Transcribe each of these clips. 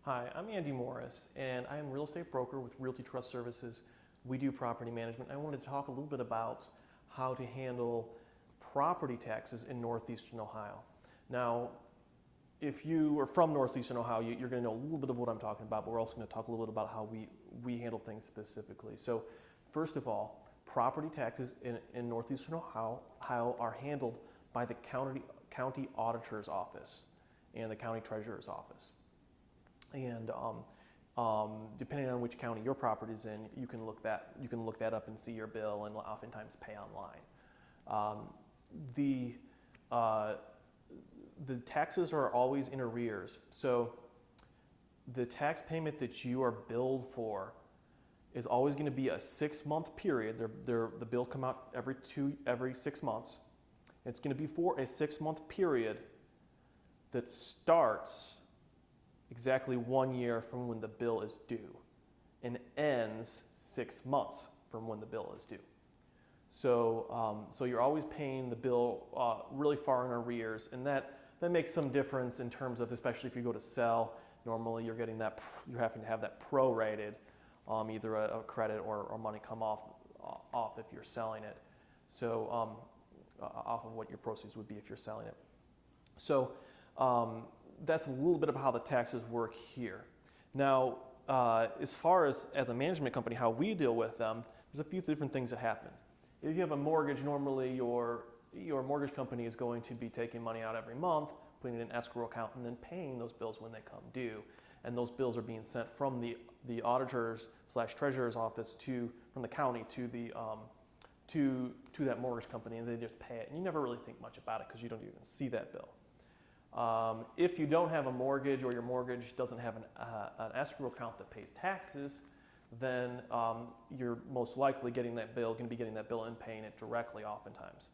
Hi, I'm Andy Morris, and I am a real estate broker with Realty Trust Services. We do property management. I wanted to talk a little bit about how to handle property taxes in Northeastern Ohio. Now, if you are from Northeastern Ohio, you're going to know a little bit of what I'm talking about, but we're also going to talk a little bit about how we handle things specifically. So, first of all, property taxes in Northeastern Ohio are handled by the county auditor's office and the county treasurer's office. And depending on which county your property is in, you can look that up and see your bill, and oftentimes pay online. The taxes are always in arrears, so the tax payment that you are billed for is always going to be a 6-month period. The bill come out every 6 months. It's going to be for a 6-month period that starts exactly 1 year from when the bill is due and ends 6 months from when the bill is due. So, so you're always paying the bill really far in arrears, and that makes some difference in terms of, especially if you go to sell. Normally, you're having to have that prorated, either a credit or money come off if you're selling it. So, off of what your proceeds would be if you're selling it. So. That's a little bit of how the taxes work here. Now, as far as a management company, how we deal with them, there's a few different things that happen. If you have a mortgage, normally your mortgage company is going to be taking money out every month, putting it in an escrow account, and then paying those bills when they come due. And those bills are being sent from the auditor's/treasurer's office from the county to that mortgage company, and they just pay it. And you never really think much about it because you don't even see that bill. If you don't have a mortgage, or your mortgage doesn't have an escrow account that pays taxes, then you're most likely going to be getting that bill and paying it directly oftentimes.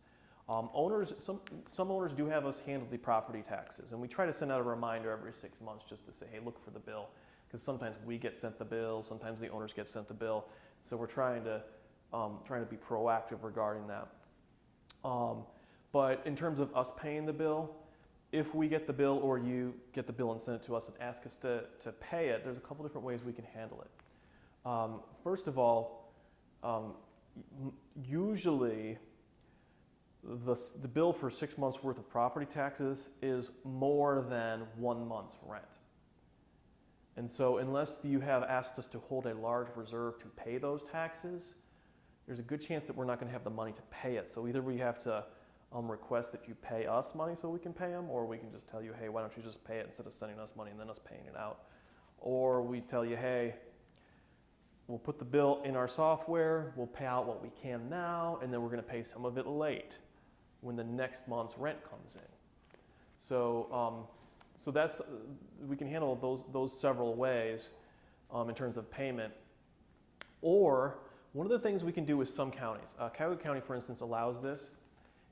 Some owners do have us handle the property taxes, and we try to send out a reminder every 6 months just to say, hey, look for the bill, because sometimes we get sent the bill, sometimes the owners get sent the bill, so we're trying to be proactive regarding that. But in terms of us paying the bill, if we get the bill or you get the bill and send it to us and ask us to pay it, there's a couple different ways we can handle it. First of all, usually the bill for 6 months worth of property taxes is more than 1 month's rent. And so unless you have asked us to hold a large reserve to pay those taxes, there's a good chance that we're not going to have the money to pay it. So either we have to request that you pay us money so we can pay them, or we can just tell you, hey, why don't you just pay it instead of sending us money and then us paying it out. Or we tell you, hey, we'll put the bill in our software, we'll pay out what we can now, and then we're going to pay some of it late when the next month's rent comes in. So, we can handle those several ways in terms of payment. Or one of the things we can do with some counties, Cuyahoga County, for instance, allows this,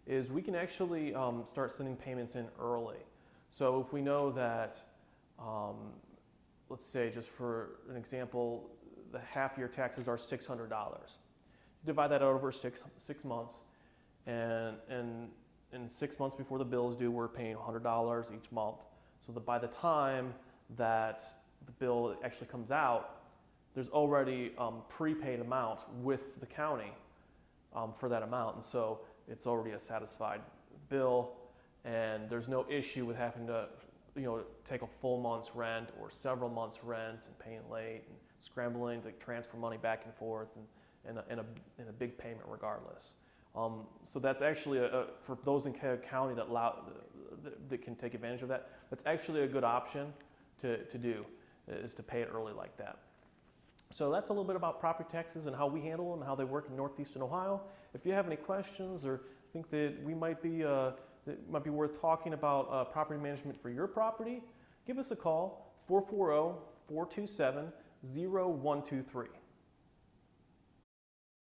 is we can actually start sending payments in early. So if we know that, let's say, just for an example, the half-year taxes are $600. You divide that out over six months, and 6 months before the bill is due, we're paying $100 each month. So that by the time that the bill actually comes out, there's already prepaid amount with the county for that amount, and so it's already a satisfied bill, and there's no issue with having to, take a full month's rent or several months' rent and paying late and scrambling to transfer money back and forth and a big payment regardless. So that's actually for those in Cuyahoga County that can take advantage of that. That's actually a good option to do, is to pay it early like that. So that's a little bit about property taxes and how we handle them and how they work in Northeastern Ohio. If you have any questions or think that that it might be worth talking about property management for your property, give us a call, 440-427-0123.